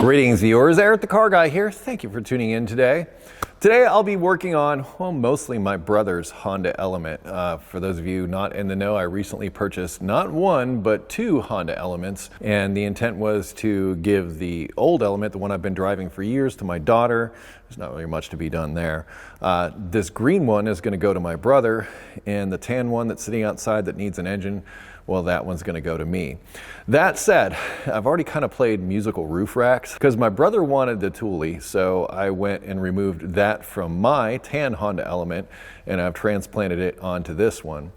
Greetings viewers, EricTheCarGuy here. Thank you for tuning in today. Today I'll be working on, well, mostly my brother's Honda Element. For those of you not in the know, I recently purchased not one, but two Honda Elements. And the intent was to give the old Element, the one I've been driving for years, to my daughter. There's not really much to be done there. This green one is going to go to my brother, and the tan one that's sitting outside that needs an engine, well, that one's going to go to me. That said, I've already kind of played musical roof racks because my brother wanted the Thule, so I went and removed that from my tan Honda Element and I've transplanted it onto this one.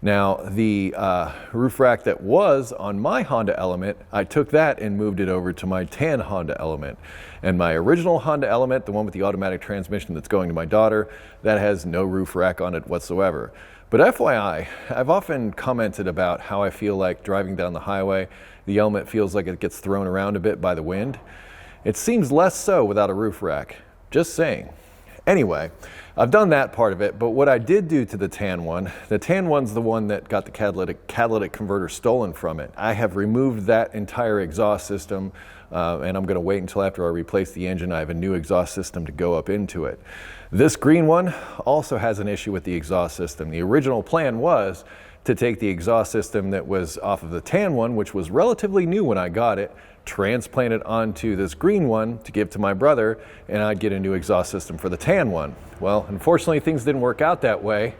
Now, the roof rack that was on my Honda Element, I took that and moved it over to my tan Honda Element. And my original Honda Element, the one with the automatic transmission that's going to my daughter, that has no roof rack on it whatsoever. But FYI, I've often commented about how I feel like driving down the highway, the Element feels like it gets thrown around a bit by the wind. It seems less so without a roof rack. Just saying. Anyway, I've done that part of it, but what I did do to the tan one's the one that got the catalytic converter stolen from it. I have removed that entire exhaust system, and I'm going to wait until after I replace the engine. I have a new exhaust system to go up into it. This green one also has an issue with the exhaust system. The original plan was to take the exhaust system that was off of the tan one, which was relatively new when I got it, transplant it onto this green one to give to my brother, and I'd get a new exhaust system for the tan one. Well, unfortunately, things didn't work out that way.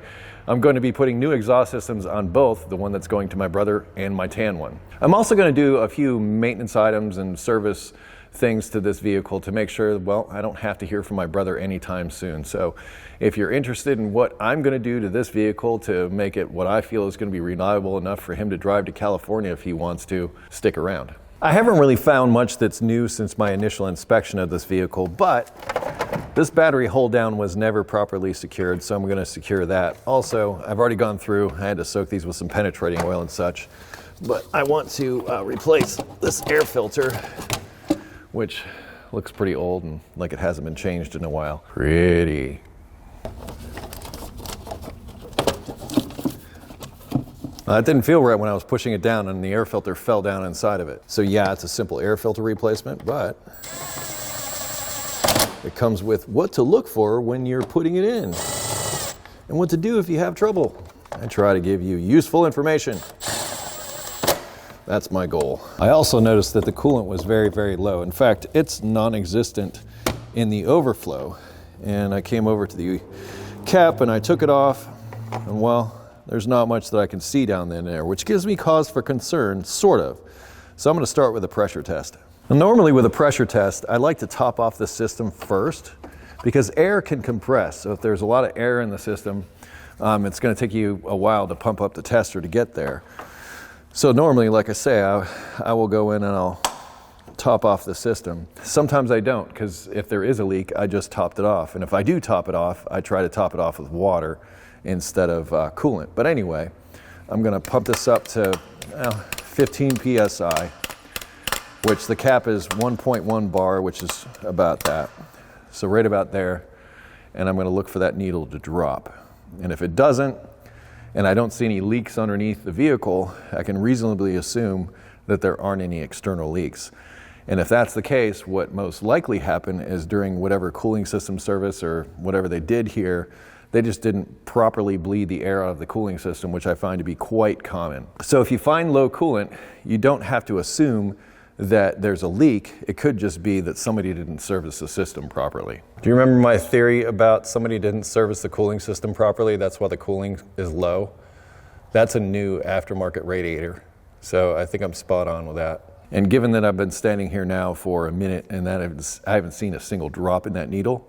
I'm going to be putting new exhaust systems on both, the one that's going to my brother and my tan one. I'm also going to do a few maintenance items and service things to this vehicle to make sure, well, I don't have to hear from my brother anytime soon. So if you're interested in what I'm going to do to this vehicle to make it what I feel is going to be reliable enough for him to drive to California if he wants to, stick around. I haven't really found much that's new since my initial inspection of this vehicle, but this battery hold down was never properly secured, so I'm going to secure that. Also, I've already gone through, I had to soak these with some penetrating oil and such, but I want to replace this air filter, which looks pretty old and like it hasn't been changed in a while. Pretty. That didn't feel right when I was pushing it down and the air filter fell down inside of it. So yeah, it's a simple air filter replacement, but it comes with what to look for when you're putting it in and what to do if you have trouble. I try to give you useful information. That's my goal. I also noticed that the coolant was very, very low. In fact, it's non-existent in the overflow. And I came over to the cap and I took it off, and well, there's not much that I can see down there, which gives me cause for concern, sort of. So I'm going to start with a pressure test. Now, normally with a pressure test, I like to top off the system first because air can compress. So if there's a lot of air in the system, it's going to take you a while to pump up the tester to get there. So normally, like I say, I will go in and I'll top off the system. Sometimes I don't, because if there is a leak, I just topped it off. And if I do top it off, I try to top it off with water instead of coolant. But anyway, I'm going to pump this up to 15 PSI, which the cap is 1.1 bar, which is about that. So right about there. And I'm going to look for that needle to drop. And if it doesn't, and I don't see any leaks underneath the vehicle, I can reasonably assume that there aren't any external leaks. And if that's the case, what most likely happened is during whatever cooling system service or whatever they did here, they just didn't properly bleed the air out of the cooling system, which I find to be quite common. So if you find low coolant, you don't have to assume that there's a leak. It could just be that somebody didn't service the system properly. Do you remember my theory about somebody didn't service the cooling system properly? That's why the cooling is low. That's a new aftermarket radiator. So I think I'm spot on with that. And given that I've been standing here now for a minute and that I haven't seen a single drop in that needle,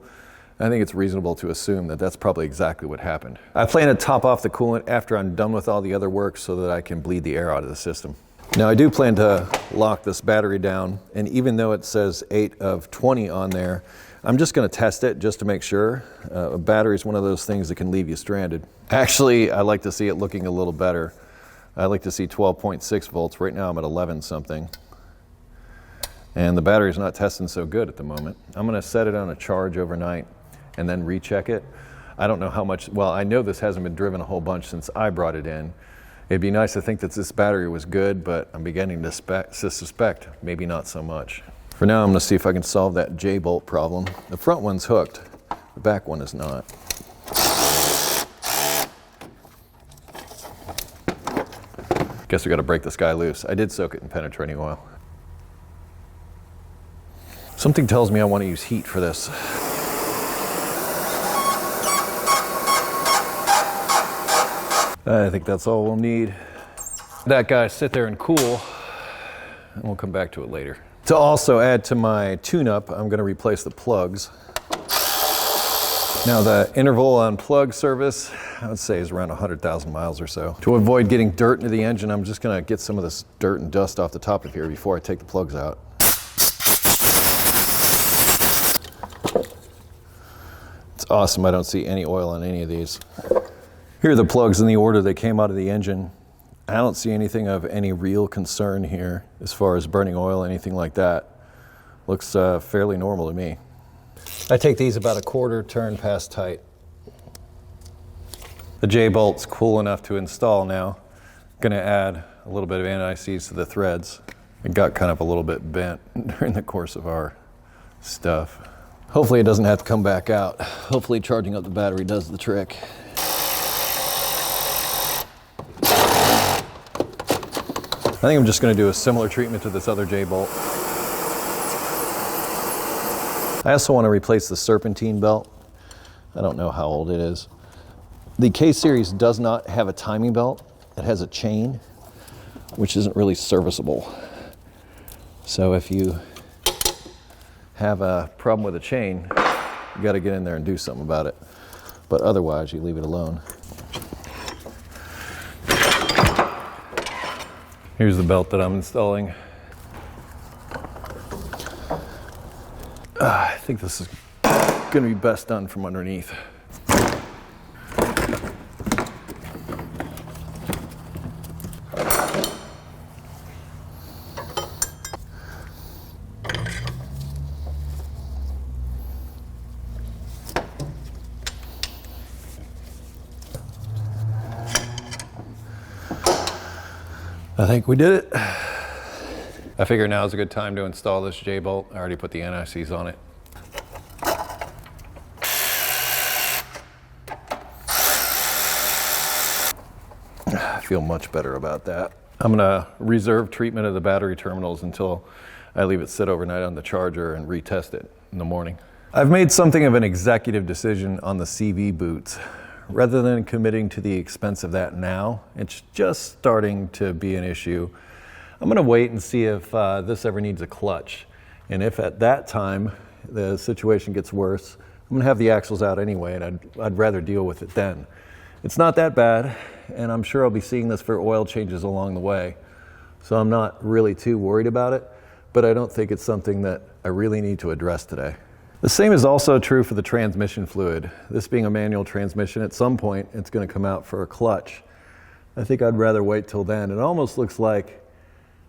I think it's reasonable to assume that that's probably exactly what happened. I plan to top off the coolant after I'm done with all the other work so that I can bleed the air out of the system. Now I do plan to lock this battery down, and even though it says 8 of 20 on there, I'm just going to test it just to make sure. A battery is one of those things that can leave you stranded. Actually, I like to see it looking a little better. I like to see 12.6 volts. Right now I'm at 11 something. And the battery's not testing so good at the moment. I'm going to set it on a charge overnight and then recheck it. I don't know how much, well, I know this hasn't been driven a whole bunch since I brought it in. It'd be nice to think that this battery was good, but I'm beginning to suspect maybe not so much. For now, I'm gonna see if I can solve that J-bolt problem. The front one's hooked, the back one is not. Guess we gotta break this guy loose. I did soak it in penetrating oil. Something tells me I wanna use heat for this. I think that's all we'll need. That guy sit there and cool, and we'll come back to it later. To also add to my tune-up, I'm gonna replace the plugs. Now the interval on plug service, I would say is around 100,000 miles or so. To avoid getting dirt into the engine, I'm just gonna get some of this dirt and dust off the top of here before I take the plugs out. It's awesome, I don't see any oil on any of these. Here are the plugs in the order they came out of the engine. I don't see anything of any real concern here as far as burning oil, anything like that. Looks fairly normal to me. I take these about a quarter turn past tight. The J-bolt's cool enough to install now. Gonna add a little bit of anti-seize to the threads. It got kind of a little bit bent during the course of our stuff. Hopefully it doesn't have to come back out. Hopefully charging up the battery does the trick. I think I'm just gonna do a similar treatment to this other J-bolt. I also want to replace the Serpentine belt. I don't know how old it is. The K-Series does not have a timing belt. It has a chain, which isn't really serviceable. So if you have a problem with a chain, you got to get in there and do something about it. But otherwise, you leave it alone. Here's the belt that I'm installing. I think this is going to be best done from underneath. I think we did it. I figure now is a good time to install this J-bolt. I already put the anti-seize on it. I feel much better about that. I'm gonna reserve treatment of the battery terminals until I leave it sit overnight on the charger and retest it in the morning. I've made something of an executive decision on the CV boots. Rather than committing to the expense of that now, it's just starting to be an issue. I'm gonna wait and see if this ever needs a clutch. And if at that time the situation gets worse, I'm gonna have the axles out anyway, and I'd rather deal with it then. It's not that bad, and I'm sure I'll be seeing this for oil changes along the way. So I'm not really too worried about it, but I don't think it's something that I really need to address today. The same is also true for the transmission fluid. This being a manual transmission, at some point it's gonna come out for a clutch. I think I'd rather wait till then. It almost looks like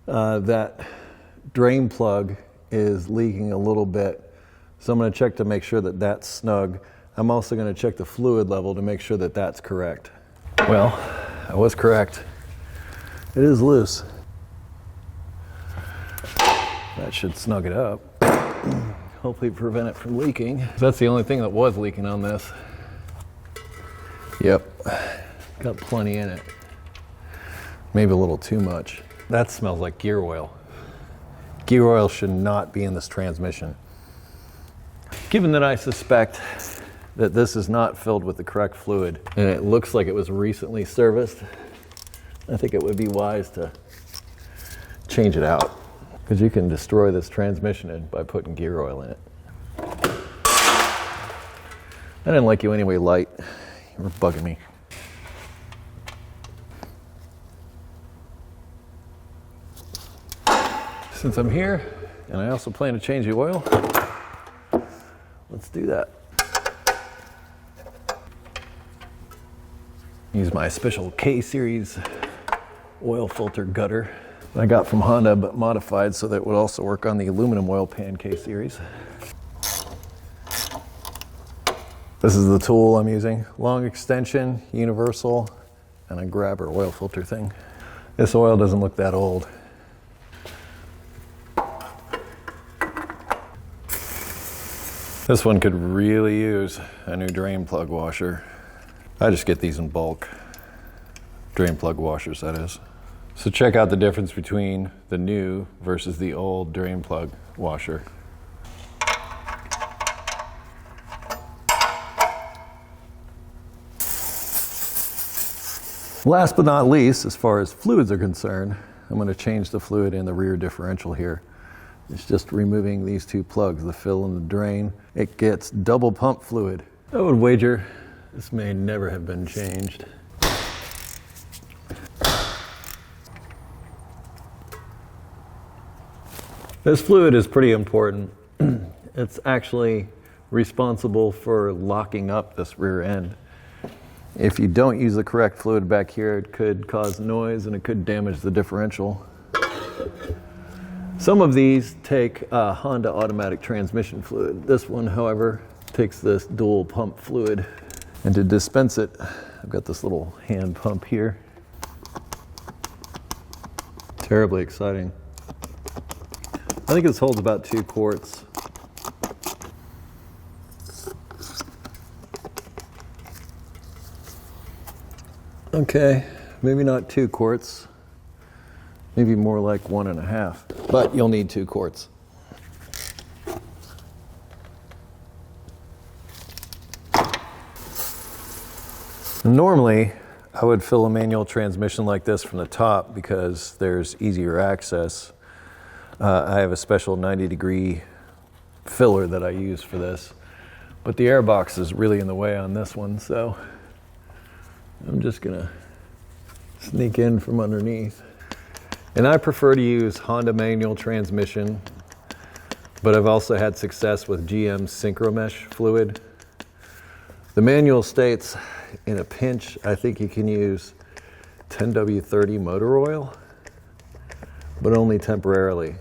that drain plug is leaking a little bit. So I'm gonna check to make sure that that's snug. I'm also gonna check the fluid level to make sure that that's correct. Well, I was correct. It is loose. That should snug it up. Hopefully prevent it from leaking. That's the only thing that was leaking on this. Yep, got plenty in it. Maybe a little too much. That smells like gear oil. Gear oil should not be in this transmission. Given that I suspect that this is not filled with the correct fluid, and it looks like it was recently serviced, I think it would be wise to change it out, because you can destroy this transmission by putting gear oil in it. I didn't like you anyway, Light. You were bugging me. Since I'm here, and I also plan to change the oil, let's do that. Use my special K-Series oil filter gutter I got from Honda, but modified so that it would also work on the aluminum oil pan K-Series. This is the tool I'm using. Long extension, universal, and a grabber oil filter thing. This oil doesn't look that old. This one could really use a new drain plug washer. I just get these in bulk. Drain plug washers, that is. So check out the difference between the new versus the old drain plug washer. Last but not least, as far as fluids are concerned, I'm going to change the fluid in the rear differential here. It's just removing these two plugs, the fill and the drain. It gets double pump fluid. I would wager this may never have been changed. This fluid is pretty important. It's actually responsible for locking up this rear end. If you don't use the correct fluid back here, it could cause noise and it could damage the differential. Some of these take Honda automatic transmission fluid. This one, however, takes this dual pump fluid. And to dispense it, I've got this little hand pump here. Terribly exciting. I think this holds about 2 quarts. Okay, maybe not 2 quarts, maybe more like 1.5, but you'll need 2 quarts. Normally, I would fill a manual transmission like this from the top because there's easier access. I have a special 90-degree filler that I use for this, but the air box is really in the way on this one, so I'm just gonna sneak in from underneath. And I prefer to use Honda manual transmission, but I've also had success with GM Synchromesh fluid. The manual states, in a pinch, I think you can use 10W30 motor oil, but only temporarily.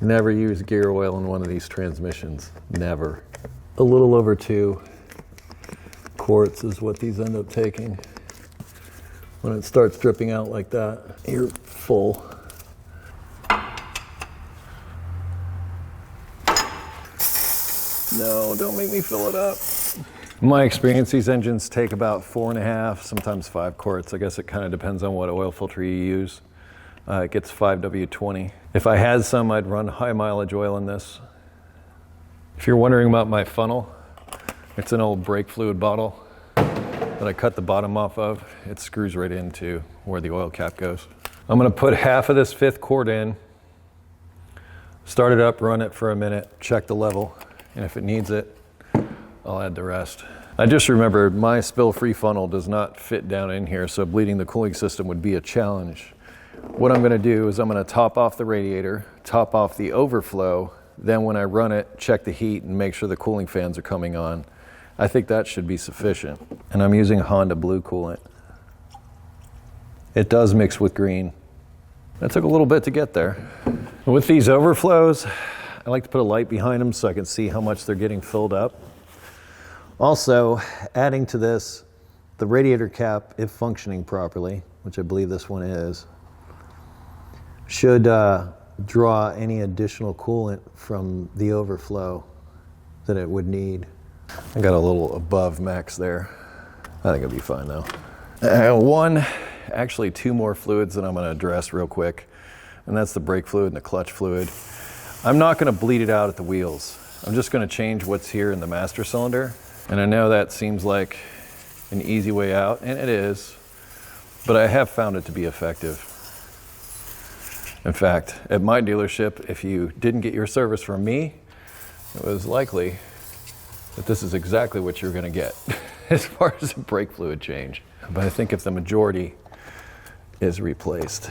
Never use gear oil in one of these transmissions, never. A little over 2 quarts is what these end up taking. When it starts dripping out like that, you're full. No, don't make me fill it up. In my experience, these engines take about 4.5, sometimes 5 quarts. I guess it kind of depends on what oil filter you use. It gets 5W20. If I had some, I'd run high mileage oil in this. If you're wondering about my funnel, it's an old brake fluid bottle that I cut the bottom off of. It screws right into where the oil cap goes. I'm gonna put half of this 5th quart in, start it up, run it for a minute, check the level, and if it needs it, I'll add the rest. I just remembered my spill-free funnel does not fit down in here, so bleeding the cooling system would be a challenge. What I'm gonna do is I'm gonna top off the radiator, top off the overflow, then when I run it, check the heat and make sure the cooling fans are coming on. I think that should be sufficient. And I'm using Honda Blue coolant. It does mix with green. That took a little bit to get there. With these overflows, I like to put a light behind them so I can see how much they're getting filled up. Also, adding to this, the radiator cap, if functioning properly, which I believe this one is, should draw any additional coolant from the overflow that it would need. I got a little above max there. I think it'll be fine though. Actually 2 more fluids that I'm gonna address real quick, and that's the brake fluid and the clutch fluid. I'm not gonna bleed it out at the wheels. I'm just gonna change what's here in the master cylinder. And I know that seems like an easy way out, and it is, but I have found it to be effective. In fact, at my dealership, if you didn't get your service from me, it was likely that this is exactly what you're gonna get as far as a brake fluid change. But I think if the majority is replaced,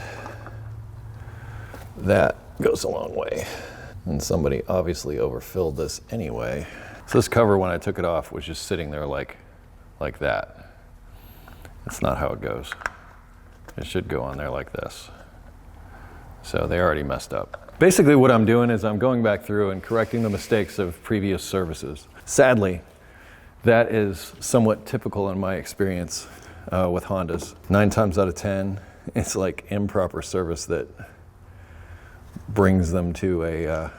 that goes a long way. And somebody obviously overfilled this anyway. So this cover, when I took it off, was just sitting there like that. That's not how it goes. It should go on there like this. So they already messed up. Basically what I'm doing is I'm going back through and correcting the mistakes of previous services. Sadly, that is somewhat typical in my experience with Hondas. 9 times out of 10, it's like improper service that brings them to a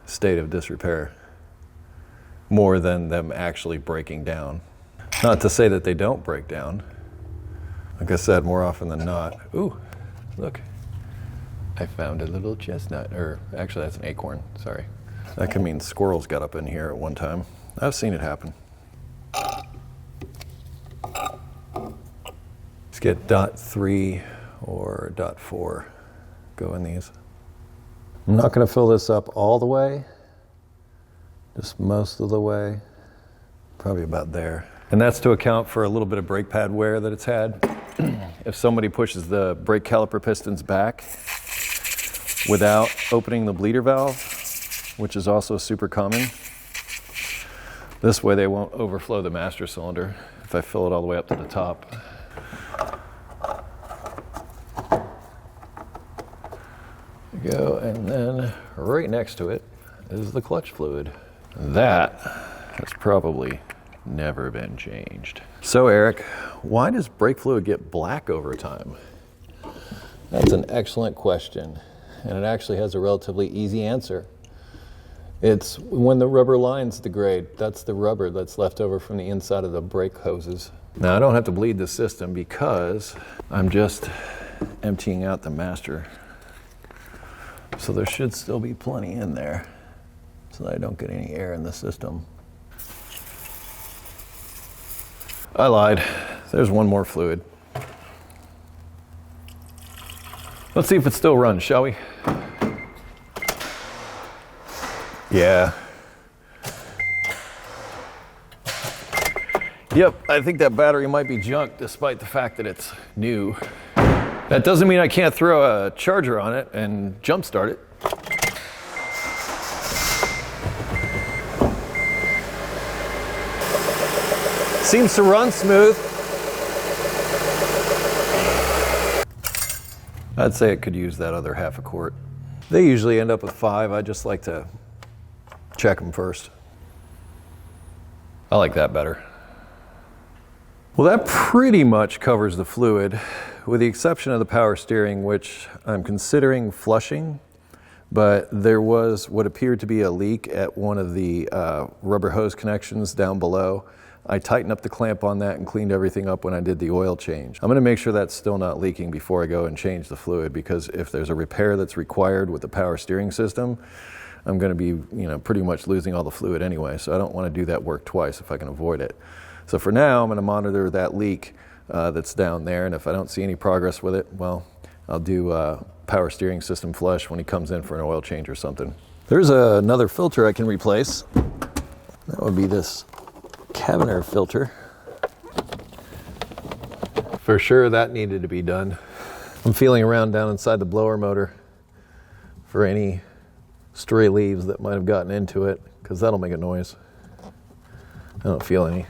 state of disrepair. more than them actually breaking down. Not to say that they don't break down. Like I said, more often than not. Ooh, look. I found a little chestnut, or actually that's an acorn, sorry. That could mean squirrels got up in here at one time. I've seen it happen. Let's get .3 or .4 go in these. I'm not gonna fill this up all the way, just most of the way, probably about there. And that's to account for a little bit of brake pad wear that it's had. If somebody pushes the brake caliper pistons back without opening the bleeder valve, which is also super common, this way they won't overflow the master cylinder if I fill it all the way up to the top. There you go, and then right next to it is the clutch fluid. That has probably never been changed. So Eric, why does brake fluid get black over time? That's an excellent question, and it actually has a relatively easy answer. It's when the rubber lines degrade. That's the rubber that's left over from the inside of the brake hoses. Now I don't have to bleed the system because I'm just emptying out the master. So there should still be plenty in there so that I don't get any air in the system. I lied. There's one more fluid. Let's see if it still runs, shall we? Yeah. Yep, I think that battery might be junk despite the fact that it's new. That doesn't mean I can't throw a charger on it and jump start it. Seems to run smooth. I'd say it could use that other half a quart. They usually end up with 5. I just like to check them first. I like that better. Well, that pretty much covers the fluid, with the exception of the power steering, which I'm considering flushing, but there was what appeared to be a leak at one of the rubber hose connections down below. I tightened up the clamp on that and cleaned everything up when I did the oil change. I'm gonna make sure that's still not leaking before I go and change the fluid, because if there's a repair that's required with the power steering system, I'm gonna be, pretty much losing all the fluid anyway, so I don't wanna do that work twice if I can avoid it. So for now, I'm gonna monitor that leak that's down there, and if I don't see any progress with it, well, I'll do power steering system flush when he comes in for an oil change or something. There's another filter I can replace. That would be this cabin air filter. For sure that needed to be done. I'm feeling around down inside the blower motor for any stray leaves that might have gotten into it, because that'll make a noise. I don't feel any.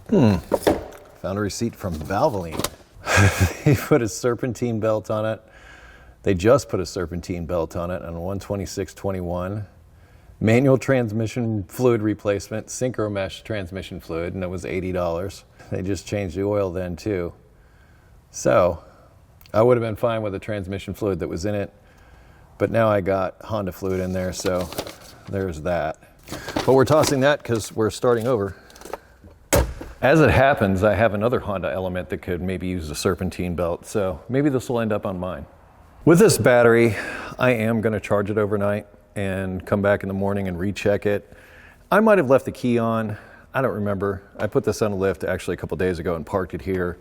Found a receipt from Valvoline. They put a serpentine belt on it. They just put a serpentine belt on it on 12621. Manual transmission fluid replacement, synchro mesh transmission fluid, and it was $80. They just changed the oil then too. So I would have been fine with the transmission fluid that was in it, but now I got Honda fluid in there, so there's that. But we're tossing that because we're starting over. As it happens, I have another Honda element that could maybe use a serpentine belt, so maybe this will end up on mine. With this battery, I am going to charge it overnight and come back in the morning and recheck it. I might have left the key on. I don't remember. I put this on a lift actually a couple days ago and parked it here,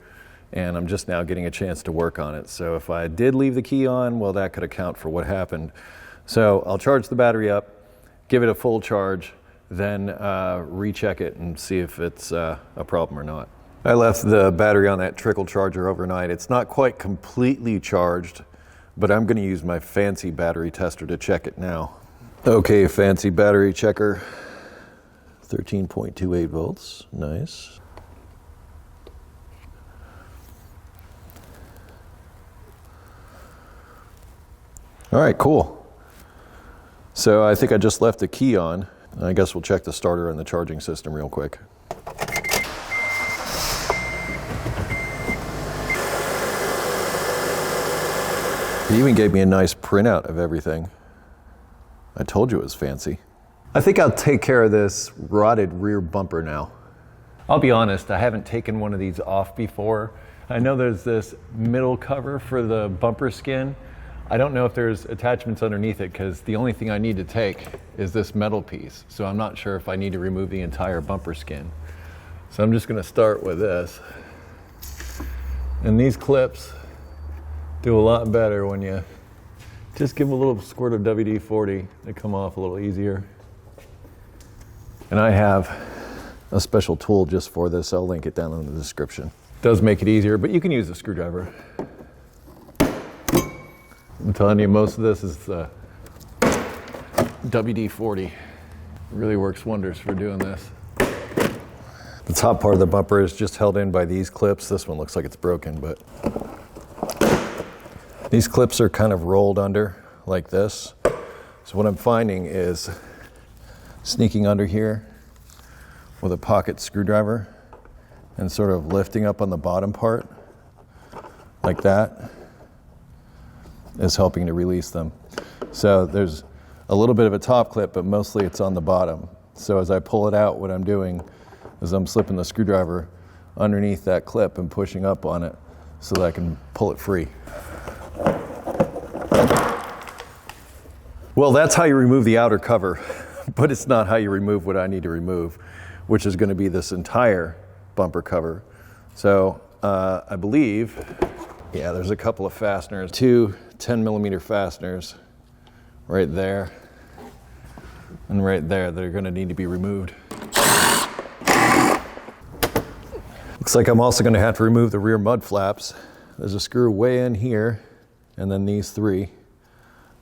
and I'm just now getting a chance to work on it. So if I did leave the key on, well, that could account for what happened. So I'll charge the battery up, give it a full charge, then recheck it and see if it's a problem or not. I left the battery on that trickle charger overnight. It's not quite completely charged, but I'm going to use my fancy battery tester to check it now. Okay, fancy battery checker, 13.28 volts, nice. All right, cool. So I think I just left the key on. I guess we'll check the starter and the charging system real quick. He even gave me a nice printout of everything. I told you it was fancy. I think I'll take care of this rotted rear bumper now. I'll be honest, I haven't taken one of these off before. I know there's this middle cover for the bumper skin. I don't know if there's attachments underneath it because the only thing I need to take is this metal piece. So I'm not sure if I need to remove the entire bumper skin. So I'm just gonna start with this. And these clips do a lot better when you just give them a little squirt of WD-40. They come off a little easier. And I have a special tool just for this. I'll link it down in the description. It does make it easier, but you can use a screwdriver. I'm telling you, most of this is WD-40. It really works wonders for doing this. The top part of the bumper is just held in by these clips. This one looks like it's broken, but these clips are kind of rolled under like this. So what I'm finding is sneaking under here with a pocket screwdriver and sort of lifting up on the bottom part like that is helping to release them. So there's a little bit of a top clip, but mostly it's on the bottom. So as I pull it out, what I'm doing is I'm slipping the screwdriver underneath that clip and pushing up on it so that I can pull it free. Well, that's how you remove the outer cover, but it's not how you remove what I need to remove, which is going to be this entire bumper cover. So I believe, yeah, there's a couple of fasteners, two 10mm fasteners right there and right there that are going to need to be removed. Looks like I'm also going to have to remove the rear mud flaps. There's a screw way in here and then these three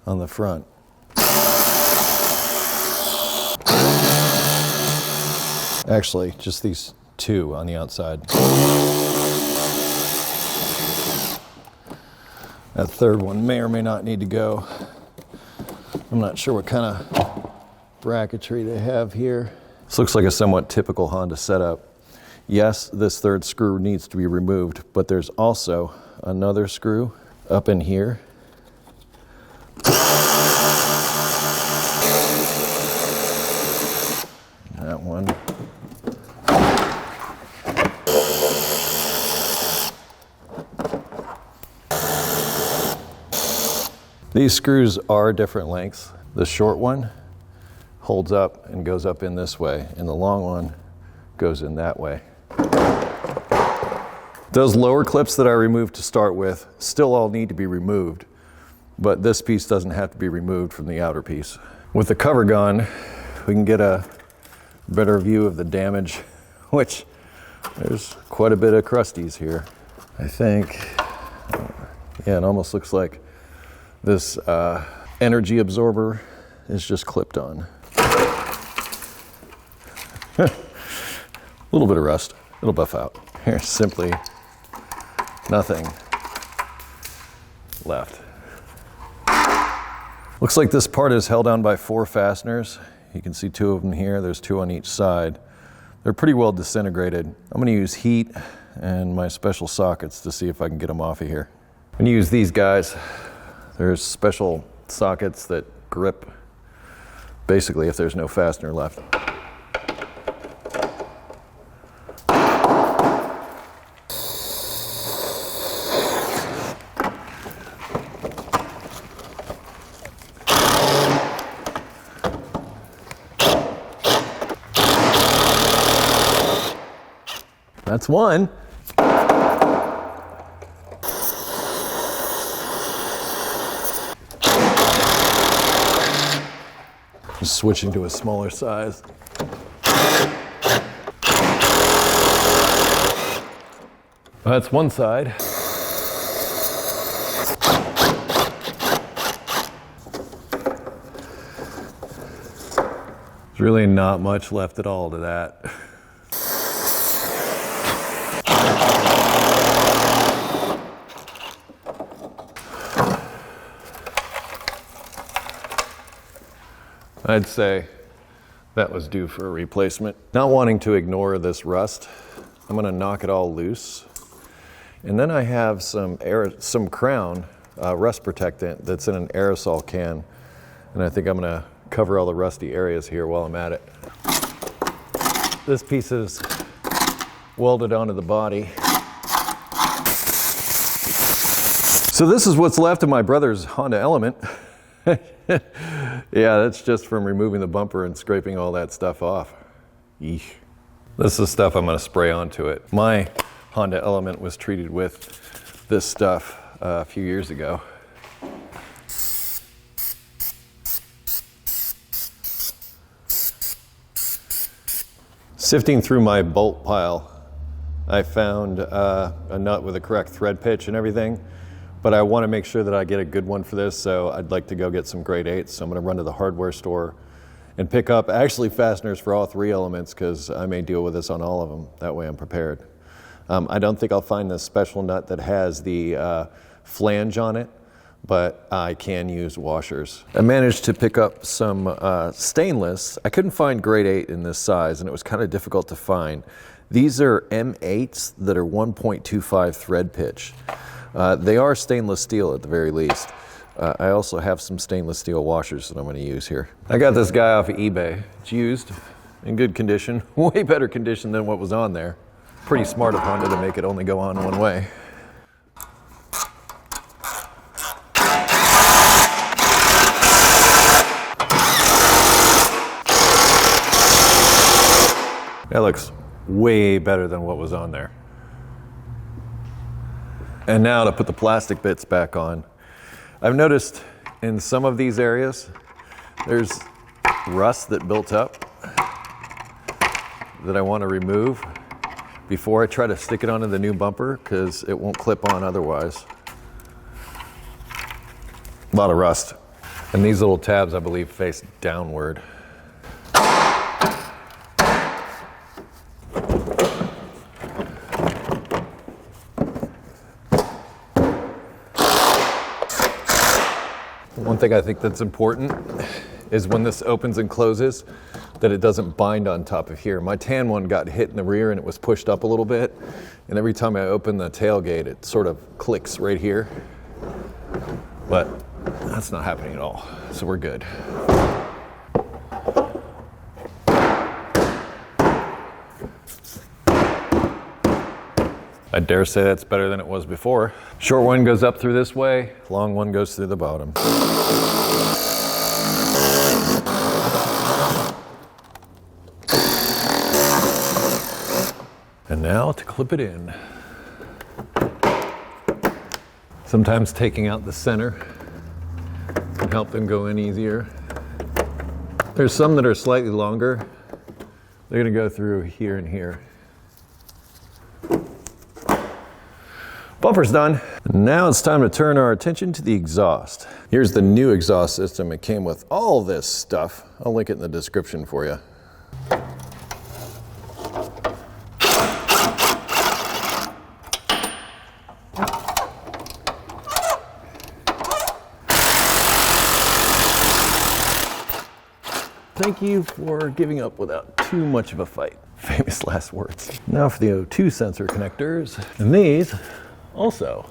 on the front. Actually, just these two on the outside. That third one may or may not need to go. I'm not sure what kind of bracketry they have here. This looks like a somewhat typical Honda setup. Yes, this third screw needs to be removed, but there's also another screw up in here. That one. These screws are different lengths. The short one holds up and goes up in this way, and the long one goes in that way. Those lower clips that I removed to start with still all need to be removed, but this piece doesn't have to be removed from the outer piece. With the cover gone, we can get a better view of the damage, which there's quite a bit of crusties here. I think, yeah, it almost looks like this energy absorber is just clipped on. A little bit of rust, it'll buff out. Here's simply nothing left. Looks like this part is held on by 4 fasteners. You can see 2 of them here. There's 2 on each side. They're pretty well disintegrated. I'm going to use heat and my special sockets to see if I can get them off of here. I'm going to use these guys. There's special sockets that grip basically if there's no fastener left. That's one. Just switching to a smaller size. That's one side. There's really not much left at all to that. I'd say that was due for a replacement. Not wanting to ignore this rust, I'm gonna knock it all loose. And then I have some crown rust protectant that's in an aerosol can. And I think I'm gonna cover all the rusty areas here while I'm at it. This piece is welded onto the body. So this is what's left of my brother's Honda Element. Yeah, that's just from removing the bumper and scraping all that stuff off. Eesh. This is stuff I'm gonna spray onto it. My Honda Element was treated with this stuff a few years ago. Sifting through my bolt pile, I found a nut with the correct thread pitch and everything, but I want to make sure that I get a good one for this, so I'd like to go get some grade 8s. So I'm going to run to the hardware store and pick up actually fasteners for all 3 elements, because I may deal with this on all of them. That way I'm prepared. I don't think I'll find this special nut that has the flange on it, but I can use washers. I managed to pick up some stainless. I couldn't find grade 8 in this size, and it was kind of difficult to find. These are M8s that are 1.25 thread pitch. They are stainless steel at the very least. I also have some stainless steel washers that I'm going to use here. I got this guy off of eBay. It's used, in good condition, way better condition than what was on there. Pretty smart of Honda to make it only go on one way. That looks way better than what was on there. And now to put the plastic bits back on. I've noticed in some of these areas, there's rust that built up that I want to remove before I try to stick it onto the new bumper, because it won't clip on otherwise. A lot of rust. And these little tabs, I believe, face downward. One thing I think that's important is when this opens and closes, that it doesn't bind on top of here. My tan one got hit in the rear and it was pushed up a little bit, and every time I open the tailgate, it sort of clicks right here. But that's not happening at all, so we're good. I dare say that's better than it was before. Short one goes up through this way, long one goes through the bottom. And now to clip it in. Sometimes taking out the center can help them go in easier. There's some that are slightly longer. They're gonna go through here and here. Bumper's done. Now it's time to turn our attention to the exhaust. Here's the new exhaust system. It came with all this stuff. I'll link it in the description for you. Thank you for giving up without too much of a fight. Famous last words. Now for the O2 sensor connectors. And these also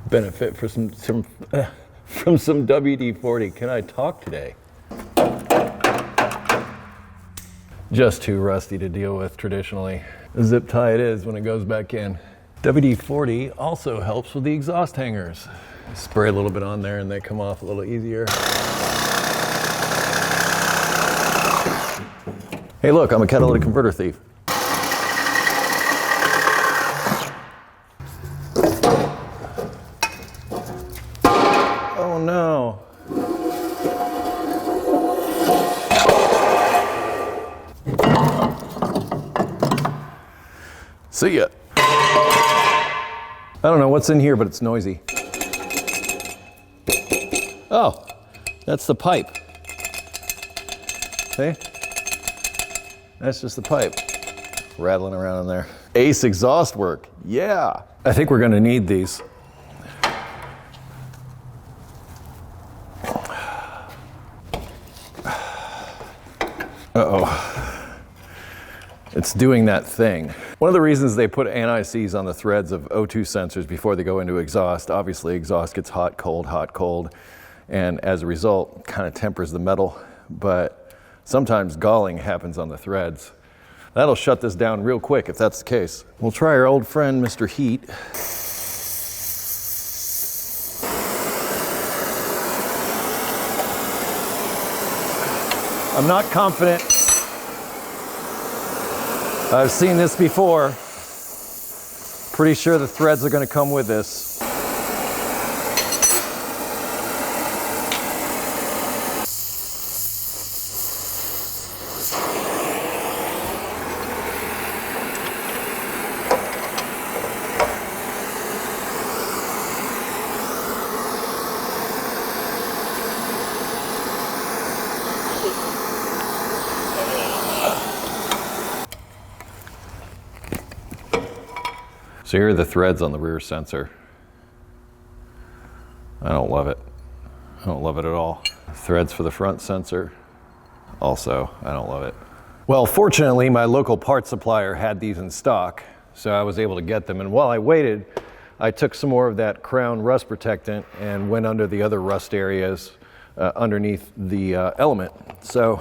benefit from some WD-40. Can I talk today? Just too rusty to deal with traditionally. A zip tie it is when it goes back in. WD-40 also helps with the exhaust hangers. Spray a little bit on there and they come off a little easier. Hey look, I'm a catalytic converter thief. Oh no. See ya. I don't know what's in here, but it's noisy. Oh, that's the pipe. See? That's just the pipe rattling around in there. Ace exhaust work, yeah. I think we're gonna need these. Uh-oh. it's doing that thing. One of the reasons they put anti-seize on the threads of O2 sensors before they go into exhaust, obviously exhaust gets hot, cold, and as a result, kind of tempers the metal, but sometimes galling happens on the threads. That'll shut this down real quick if that's the case. We'll try our old friend, Mr. Heat. I'm not confident. I've seen this before. Pretty sure the threads are going to come with this. So here are the threads on the rear sensor. I don't love it. I don't love it at all. Threads for the front sensor. Also, I don't love it. Well, fortunately, my local parts supplier had these in stock, so I was able to get them. And while I waited, I took some more of that Crown rust protectant and went under the other rust areas underneath the element. So,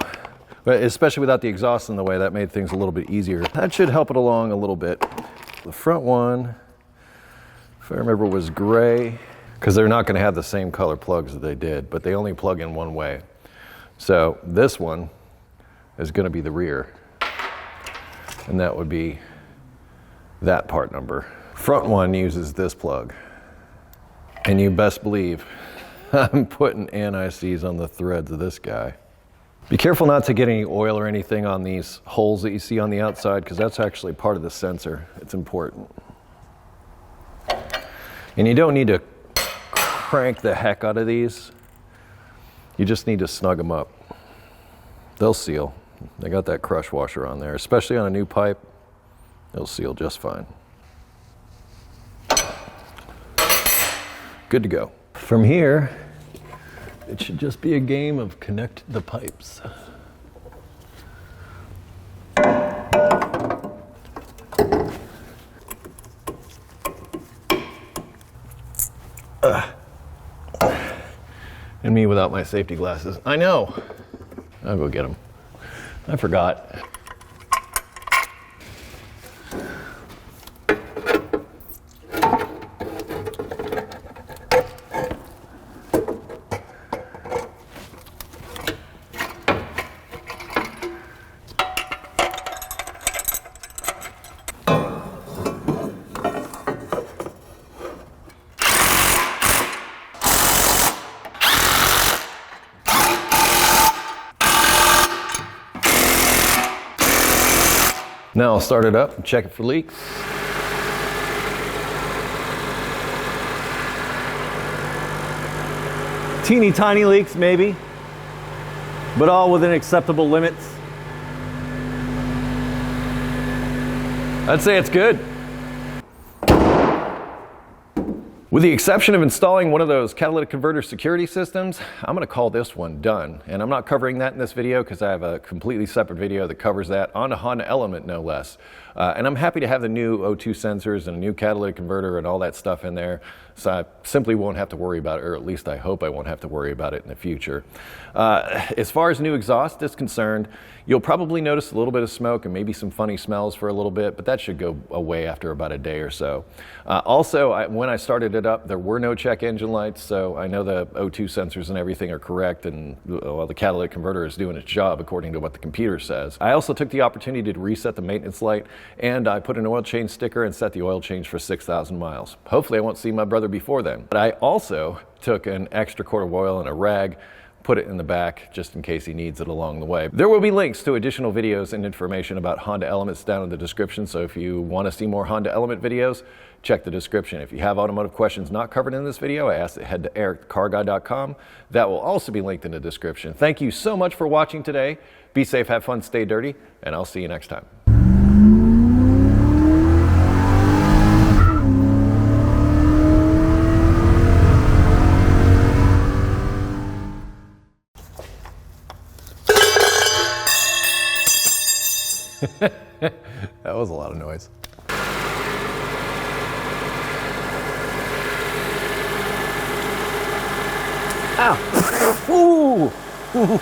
especially without the exhaust in the way, that made things a little bit easier. That should help it along a little bit. The front one, if I remember, was gray, because they're not going to have the same color plugs that they did, but they only plug in one way. So this one is going to be the rear, and that would be that part number. Front one uses this plug, and you best believe I'm putting anti-seize on the threads of this guy. Be careful not to get any oil or anything on these holes that you see on the outside, because that's actually part of the sensor. It's important. And you don't need to crank the heck out of these. You just need to snug them up. They'll seal. They got that crush washer on there, especially on a new pipe. They'll seal just fine. Good to go. From here, it should just be a game of connect the pipes. And me without my safety glasses. I know. I'll go get them. I forgot. Now I'll start it up and check it for leaks. Teeny tiny leaks maybe, but all within acceptable limits. I'd say it's good. With the exception of installing one of those catalytic converter security systems, I'm going to call this one done. And I'm not covering that in this video because I have a completely separate video that covers that on a Honda Element, no less. And I'm happy to have the new O2 sensors and a new catalytic converter and all that stuff in there, so I simply won't have to worry about it, or at least I hope I won't have to worry about it in the future. As far as new exhaust is concerned, you'll probably notice a little bit of smoke and maybe some funny smells for a little bit, but that should go away after about a day or so. Also, when I started it up, there were no check engine lights, so I know the O2 sensors and everything are correct, and well, the catalytic converter is doing its job according to what the computer says. I also took the opportunity to reset the maintenance light, and I put an oil change sticker and set the oil change for 6,000 miles. Hopefully I won't see my brother before then. But I also took an extra quart of oil and a rag, put it in the back just in case he needs it along the way. There will be links to additional videos and information about Honda Elements down in the description, so if you want to see more Honda Element videos, check the description. If you have automotive questions not covered in this video, I ask that you head to EricTheCarGuy.com. That will also be linked in the description. Thank you so much for watching today. Be safe, have fun, stay dirty, and I'll see you next time. was a lot of noise. Ow! Ooh!